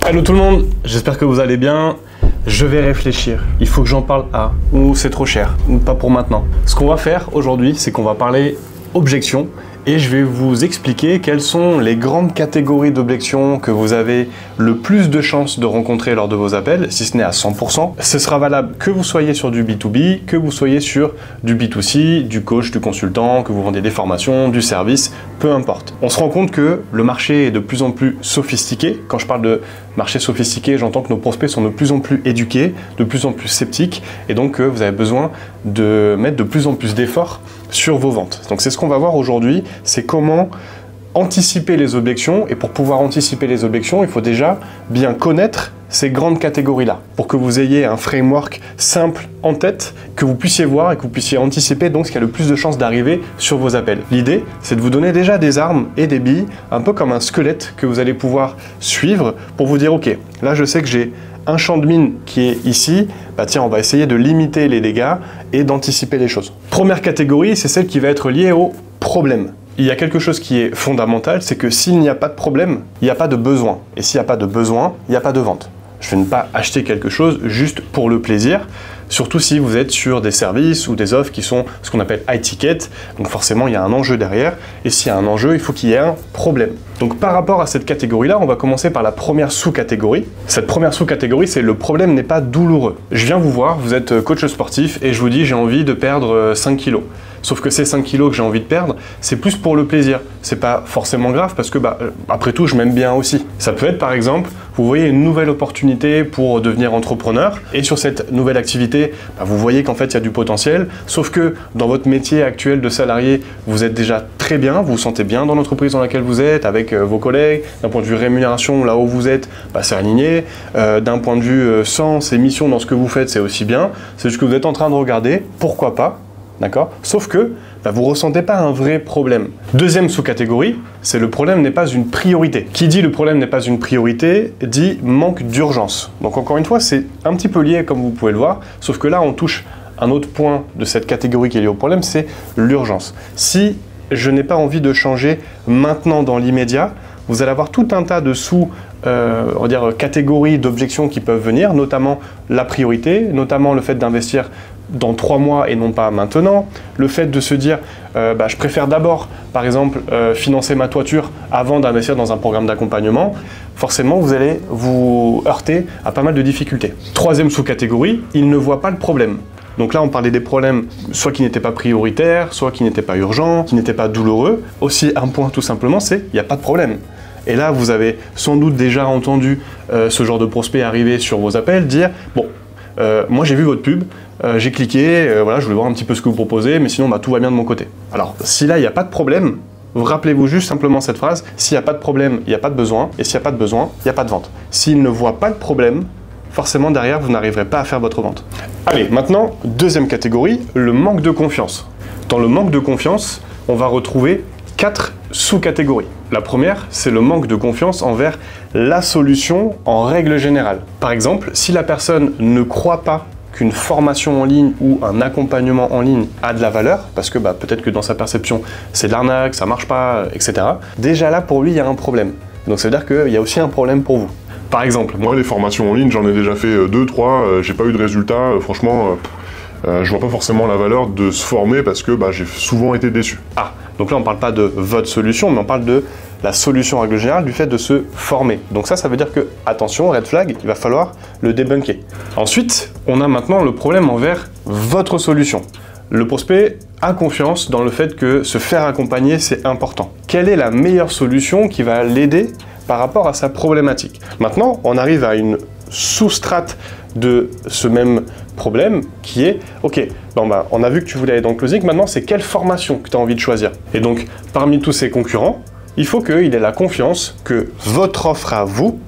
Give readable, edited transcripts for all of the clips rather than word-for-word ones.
Hello tout le monde, j'espère que vous allez bien. Je vais réfléchir, il faut que j'en parle à, ou c'est trop cher, ou pas pour maintenant. Ce qu'on va faire aujourd'hui, c'est qu'on va parler objections et je vais vous expliquer quelles sont les grandes catégories d'objections que vous avez le plus de chances de rencontrer lors de vos appels, si ce n'est à 100%. Ce sera valable que vous soyez sur du B2B, que vous soyez sur du B2C, du coach, du consultant, que vous vendiez des formations, du service, peu importe. On se rend compte que le marché est de plus en plus sophistiqué. Quand je parle de marché sophistiqué, j'entends que nos prospects sont de plus en plus éduqués, de plus en plus sceptiques, et donc vous avez besoin de mettre de plus en plus d'efforts sur vos ventes. Donc c'est ce qu'on va voir aujourd'hui, c'est comment anticiper les objections, et pour pouvoir anticiper les objections, il faut déjà bien connaître ces grandes catégories-là, pour que vous ayez un framework simple en tête, que vous puissiez voir et que vous puissiez anticiper donc ce qui a le plus de chances d'arriver sur vos appels. L'idée, c'est de vous donner déjà des armes et des billes, un peu comme un squelette que vous allez pouvoir suivre pour vous dire, ok, là je sais que j'ai un champ de mine qui est ici, bah tiens, on va essayer de limiter les dégâts et d'anticiper les choses. Première catégorie, c'est celle qui va être liée au problème. Il y a quelque chose qui est fondamental, c'est que s'il n'y a pas de problème, il n'y a pas de besoin. Et s'il n'y a pas de besoin, il n'y a pas de vente. Je vais ne pas acheter quelque chose juste pour le plaisir, surtout si vous êtes sur des services ou des offres qui sont ce qu'on appelle high ticket, donc forcément il y a un enjeu derrière, et s'il y a un enjeu, il faut qu'il y ait un problème. Donc par rapport à cette catégorie-là, on va commencer par la première sous-catégorie. Cette première sous-catégorie, c'est le problème n'est pas douloureux. Je viens vous voir, vous êtes coach sportif, et je vous dis j'ai envie de perdre 5 kilos. Sauf que ces 5 kilos que j'ai envie de perdre, c'est plus pour le plaisir. C'est pas forcément grave parce que, après tout, je m'aime bien aussi. Ça peut être par exemple, vous voyez une nouvelle opportunité pour devenir entrepreneur et sur cette nouvelle activité, vous voyez qu'en fait, il y a du potentiel. Sauf que dans votre métier actuel de salarié, vous êtes déjà très bien, vous vous sentez bien dans l'entreprise dans laquelle vous êtes, avec vos collègues. D'un point de vue rémunération, là où vous êtes, c'est aligné. D'un point de vue sens et mission dans ce que vous faites, c'est aussi bien. C'est juste que vous êtes en train de regarder, pourquoi pas. D'accord ? Sauf que vous ne ressentez pas un vrai problème. Deuxième sous-catégorie, c'est le problème n'est pas une priorité. Qui dit le problème n'est pas une priorité, dit manque d'urgence. Donc encore une fois, c'est un petit peu lié comme vous pouvez le voir, sauf que là on touche un autre point de cette catégorie qui est lié au problème, c'est l'urgence. Si je n'ai pas envie de changer maintenant dans l'immédiat, vous allez avoir tout un tas de catégories d'objections qui peuvent venir, notamment la priorité, notamment le fait d'investir dans 3 mois et non pas maintenant, le fait de se dire je préfère d'abord par exemple financer ma toiture avant d'investir dans un programme d'accompagnement, forcément vous allez vous heurter à pas mal de difficultés. Troisième sous-catégorie, il ne voit pas le problème. Donc là on parlait des problèmes soit qui n'étaient pas prioritaires, soit qui n'étaient pas urgents, qui n'étaient pas douloureux. Aussi un point tout simplement, c'est il n'y a pas de problème. Et là vous avez sans doute déjà entendu ce genre de prospect arriver sur vos appels, dire bon, moi j'ai vu votre pub, j'ai cliqué, voilà, je voulais voir un petit peu ce que vous proposez, mais sinon tout va bien de mon côté. Alors si là il n'y a pas de problème, rappelez-vous juste simplement cette phrase, s'il n'y a pas de problème, il n'y a pas de besoin, et s'il n'y a pas de besoin, il n'y a pas de vente. S'il ne voit pas le problème, forcément derrière vous n'arriverez pas à faire votre vente. Allez, maintenant, deuxième catégorie, le manque de confiance. Dans le manque de confiance, on va retrouver 4 sous-catégories. La première, c'est le manque de confiance envers la solution en règle générale. Par exemple, si la personne ne croit pas qu'une formation en ligne ou un accompagnement en ligne a de la valeur, parce que peut-être que dans sa perception, c'est de l'arnaque, ça marche pas, etc. Déjà là, pour lui, il y a un problème. Donc ça veut dire qu'il y a aussi un problème pour vous. Par exemple, moi, les formations en ligne, j'en ai déjà fait 2, 3, j'ai pas eu de résultats, franchement, je vois pas forcément la valeur de se former parce que j'ai souvent été déçu. Ah, donc là on parle pas de votre solution, mais on parle de la solution en règle générale du fait de se former. Donc ça veut dire que, attention, red flag, il va falloir le débunker. Ensuite, on a maintenant le problème envers votre solution. Le prospect a confiance dans le fait que se faire accompagner, c'est important. Quelle est la meilleure solution qui va l'aider par rapport à sa problématique? Maintenant, on arrive à une sous-strate de ce même problème qui est, ok, on a vu que tu voulais aller dans le closing, maintenant c'est quelle formation que tu as envie de choisir? Et donc, parmi tous ses concurrents, il faut qu'il ait la confiance que votre offre à vous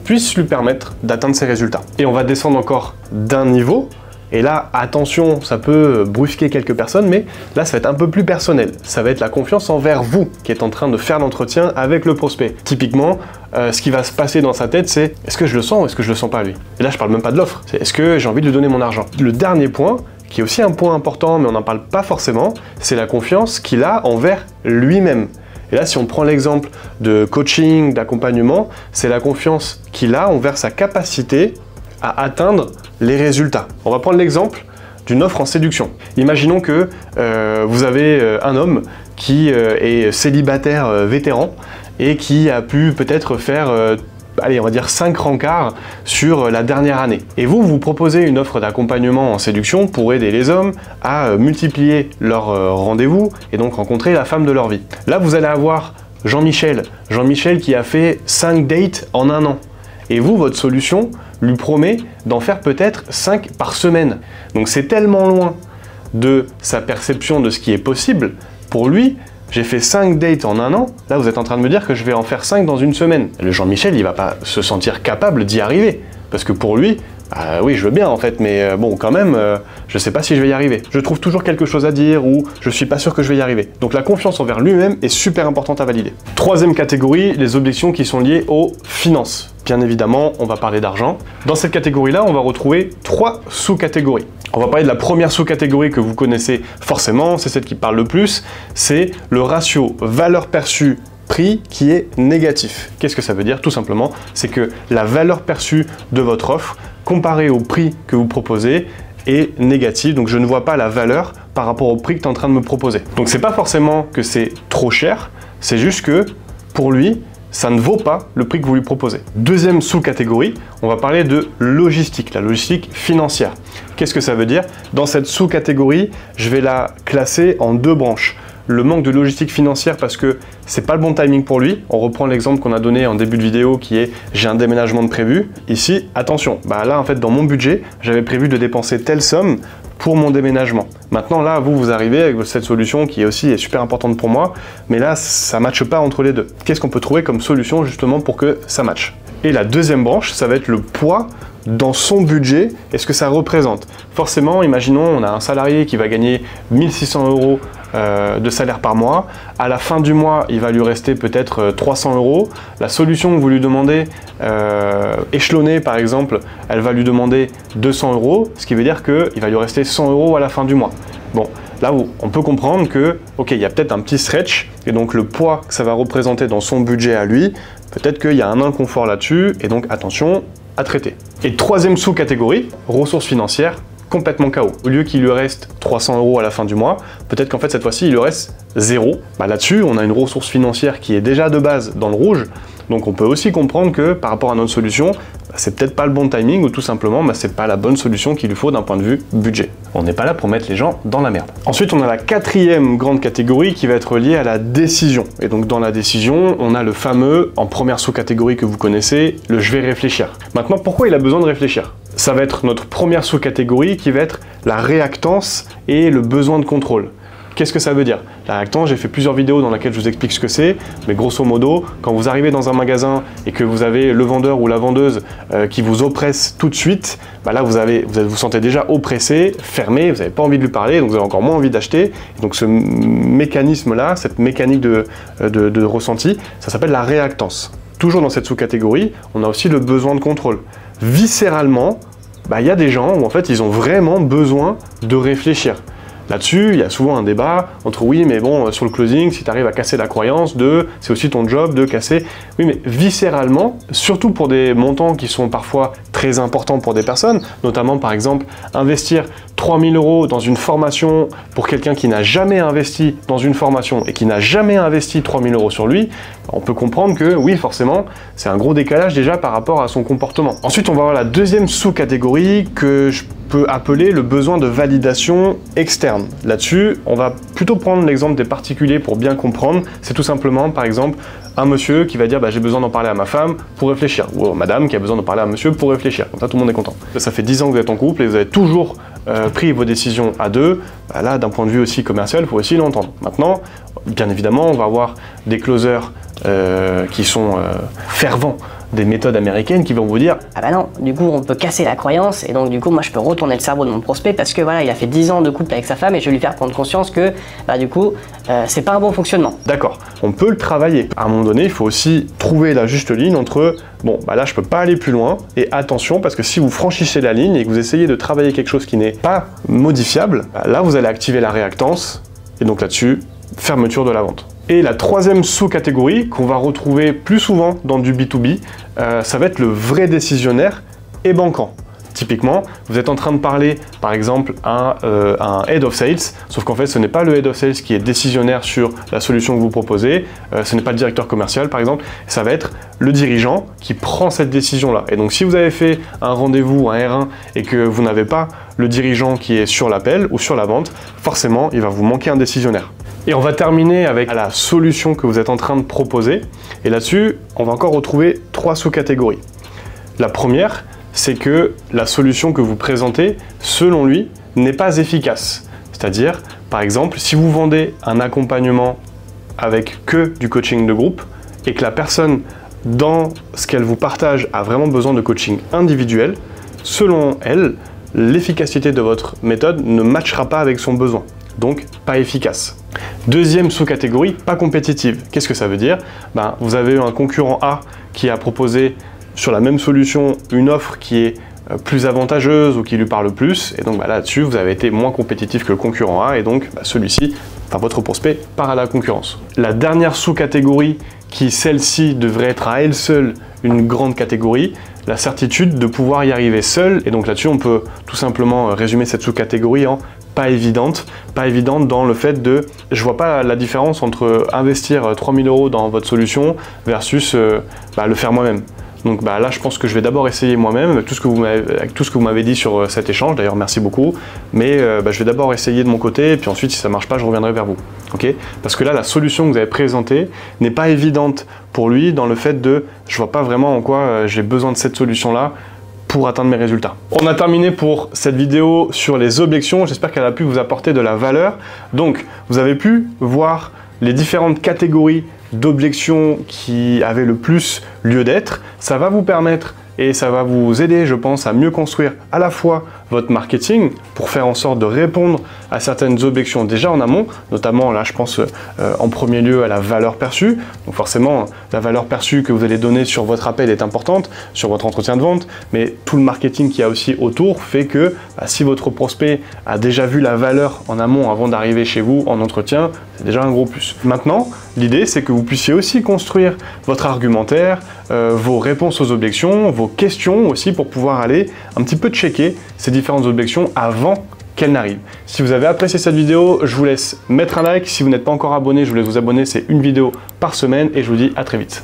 puisse lui permettre d'atteindre ses résultats. Et on va descendre encore d'un niveau. Et là, attention, ça peut brusquer quelques personnes, mais là, ça va être un peu plus personnel. Ça va être la confiance envers vous qui est en train de faire l'entretien avec le prospect. Typiquement, ce qui va se passer dans sa tête, c'est est-ce que je le sens ou est-ce que je le sens pas lui? Et là, je parle même pas de l'offre. C'est est-ce que j'ai envie de lui donner mon argent? Le dernier point, qui est aussi un point important, mais on n'en parle pas forcément, c'est la confiance qu'il a envers lui-même. Et là, si on prend l'exemple de coaching, d'accompagnement, c'est la confiance qu'il a envers sa capacité à atteindre les résultats. On va prendre l'exemple d'une offre en séduction. Imaginons que vous avez un homme qui est célibataire vétéran et qui a pu peut-être faire allez, on va dire 5 rencarts sur la dernière année. Et vous proposez une offre d'accompagnement en séduction pour aider les hommes à multiplier leurs rendez-vous et donc rencontrer la femme de leur vie. Là, vous allez avoir Jean-Michel qui a fait 5 dates en un an. Et vous, votre solution lui promet d'en faire peut-être 5 par semaine. Donc c'est tellement loin de sa perception de ce qui est possible. Pour lui, j'ai fait 5 dates en un an, là vous êtes en train de me dire que je vais en faire 5 dans une semaine. Le Jean-Michel, il va pas se sentir capable d'y arriver. Parce que pour lui, oui je veux bien en fait, mais bon quand même, je sais pas si je vais y arriver. Je trouve toujours quelque chose à dire ou je suis pas sûr que je vais y arriver. Donc la confiance envers lui-même est super importante à valider. Troisième catégorie, les objections qui sont liées aux finances. Bien évidemment, on va parler d'argent. Dans cette catégorie-là, on va retrouver 3 sous-catégories. On va parler de la première sous-catégorie que vous connaissez forcément, c'est celle qui parle le plus, c'est le ratio valeur perçue prix qui est négatif. Qu'est-ce que ça veut dire? Tout simplement, c'est que la valeur perçue de votre offre comparée au prix que vous proposez est négative, donc je ne vois pas la valeur par rapport au prix que tu es en train de me proposer. Donc c'est pas forcément que c'est trop cher, c'est juste que pour lui, ça ne vaut pas le prix que vous lui proposez. Deuxième sous-catégorie, on va parler de logistique, la logistique financière. Qu'est-ce que ça veut dire? Dans cette sous-catégorie, je vais la classer en 2 branches. Le manque de logistique financière parce que c'est pas le bon timing pour lui. On reprend l'exemple qu'on a donné en début de vidéo qui est j'ai un déménagement de prévu. Ici, attention, là en fait dans mon budget, j'avais prévu de dépenser telle somme pour mon déménagement. Maintenant là, vous arrivez avec cette solution qui est aussi super importante pour moi, mais là ça ne matche pas entre les deux. Qu'est-ce qu'on peut trouver comme solution justement pour que ça matche? Et la deuxième branche, ça va être le poids dans son budget et ce que ça représente. Forcément, imaginons on a un salarié qui va gagner 1600 € de salaire par mois. À la fin du mois, il va lui rester peut-être 300 €. La solution que vous lui demandez, échelonnée par exemple, elle va lui demander 200 €, ce qui veut dire qu'il va lui rester 100 € à la fin du mois. Bon, là on peut comprendre que, ok, il y a peut-être un petit stretch, et donc le poids que ça va représenter dans son budget à lui, peut-être qu'il y a un inconfort là-dessus, et donc attention à traiter. Et troisième sous-catégorie, ressources financières, complètement KO. Au lieu qu'il lui reste 300 € à la fin du mois, peut-être qu'en fait cette fois-ci il lui reste 0. Là-dessus, on a une ressource financière qui est déjà de base dans le rouge, donc on peut aussi comprendre que par rapport à notre solution, c'est peut-être pas le bon timing ou tout simplement c'est pas la bonne solution qu'il lui faut d'un point de vue budget. On n'est pas là pour mettre les gens dans la merde. Ensuite, on a la quatrième grande catégorie qui va être liée à la décision. Et donc dans la décision, on a le fameux, en première sous-catégorie que vous connaissez, le je vais réfléchir. Maintenant, pourquoi il a besoin de réfléchir? Ça va être notre première sous-catégorie qui va être la réactance et le besoin de contrôle. Qu'est-ce que ça veut dire? La réactance, j'ai fait plusieurs vidéos dans lesquelles je vous explique ce que c'est, mais grosso modo, quand vous arrivez dans un magasin et que vous avez le vendeur ou la vendeuse qui vous oppresse tout de suite, là vous vous sentez déjà oppressé, fermé, vous n'avez pas envie de lui parler, donc vous avez encore moins envie d'acheter. Donc ce mécanisme-là, cette mécanique de ressenti, ça s'appelle la réactance. Toujours dans cette sous-catégorie, on a aussi le besoin de contrôle. Viscéralement, il y a des gens où en fait ils ont vraiment besoin de réfléchir. Là-dessus, il y a souvent un débat entre oui, mais bon, sur le closing, si tu arrives à casser la croyance de c'est aussi ton job de casser. Oui, mais viscéralement, surtout pour des montants qui sont parfois très importants pour des personnes, notamment par exemple investir 3000 € dans une formation pour quelqu'un qui n'a jamais investi dans une formation et qui n'a jamais investi 3000 € sur lui, on peut comprendre que oui, forcément, c'est un gros décalage déjà par rapport à son comportement. Ensuite, on va voir la deuxième sous-catégorie que je peux appeler le besoin de validation externe. Là-dessus, on va plutôt prendre l'exemple des particuliers pour bien comprendre. C'est tout simplement, par exemple, un monsieur qui va dire j'ai besoin d'en parler à ma femme pour réfléchir, ou madame qui a besoin d'en parler à monsieur pour réfléchir. Comme ça, tout le monde est content. Ça fait 10 ans que vous êtes en couple et vous avez toujours pris vos décisions à deux. Là, d'un point de vue aussi commercial, il faut aussi l'entendre. Maintenant, bien évidemment, on va avoir des closers qui sont fervents des méthodes américaines qui vont vous dire ah bah non, du coup on peut casser la croyance et donc du coup moi je peux retourner le cerveau de mon prospect parce que voilà, il a fait 10 ans de couple avec sa femme et je vais lui faire prendre conscience que du coup c'est pas un bon fonctionnement. D'accord, on peut le travailler. À un moment donné, il faut aussi trouver la juste ligne entre là je peux pas aller plus loin et attention parce que si vous franchissez la ligne et que vous essayez de travailler quelque chose qui n'est pas modifiable, là vous allez activer la réactance et donc là-dessus, fermeture de la vente. Et la troisième sous-catégorie qu'on va retrouver plus souvent dans du B2B, ça va être le vrai décisionnaire et banquant. Typiquement, vous êtes en train de parler, par exemple, à un Head of Sales, sauf qu'en fait, ce n'est pas le Head of Sales qui est décisionnaire sur la solution que vous proposez, ce n'est pas le directeur commercial, par exemple, ça va être le dirigeant qui prend cette décision-là. Et donc, si vous avez fait un rendez-vous, un R1, et que vous n'avez pas le dirigeant qui est sur l'appel ou sur la vente, forcément, il va vous manquer un décisionnaire. Et on va terminer avec la solution que vous êtes en train de proposer. Et là-dessus, on va encore retrouver 3 sous-catégories. La première, c'est que la solution que vous présentez, selon lui, n'est pas efficace. C'est-à-dire, par exemple, si vous vendez un accompagnement avec que du coaching de groupe et que la personne, dans ce qu'elle vous partage, a vraiment besoin de coaching individuel, selon elle, l'efficacité de votre méthode ne matchera pas avec son besoin. Donc, pas efficace. Deuxième sous-catégorie, pas compétitive. Qu'est-ce que ça veut dire? Vous avez un concurrent A qui a proposé sur la même solution une offre qui est plus avantageuse ou qui lui parle plus, et donc là-dessus vous avez été moins compétitif que le concurrent A, et donc celui-ci, votre prospect, part à la concurrence. La dernière sous-catégorie, qui celle-ci devrait être à elle seule une grande catégorie, la certitude de pouvoir y arriver seul, et donc là-dessus on peut tout simplement résumer cette sous-catégorie en pas évidente dans le fait de, je vois pas la différence entre investir 3000 € dans votre solution versus le faire moi-même. Donc là, je pense que je vais d'abord essayer moi-même avec tout ce que vous m'avez dit sur cet échange. D'ailleurs, merci beaucoup. Mais je vais d'abord essayer de mon côté, et puis ensuite, si ça ne marche pas, je reviendrai vers vous. Okay? Parce que là, la solution que vous avez présentée n'est pas évidente pour lui dans le fait de, je vois pas vraiment en quoi j'ai besoin de cette solution-là pour atteindre mes résultats. On a terminé pour cette vidéo sur les objections. J'espère qu'elle a pu vous apporter de la valeur. Donc, vous avez pu voir les différentes catégories d'objections qui avaient le plus lieu d'être. Ça va vous permettre et ça va vous aider, je pense, à mieux construire à la fois votre marketing pour faire en sorte de répondre à certaines objections déjà en amont, notamment là je pense en premier lieu à la valeur perçue. Donc forcément la valeur perçue que vous allez donner sur votre appel est importante, sur votre entretien de vente, mais tout le marketing qu'il y a aussi autour fait que si votre prospect a déjà vu la valeur en amont avant d'arriver chez vous en entretien, c'est déjà un gros plus. Maintenant, l'idée c'est que vous puissiez aussi construire votre argumentaire, vos réponses aux objections, vos questions aussi pour pouvoir aller un petit peu checker ces différentes objections avant qu'elles n'arrivent. Si vous avez apprécié cette vidéo, je vous laisse mettre un like. Si vous n'êtes pas encore abonné, je vous laisse vous abonner. C'est une vidéo par semaine et je vous dis à très vite.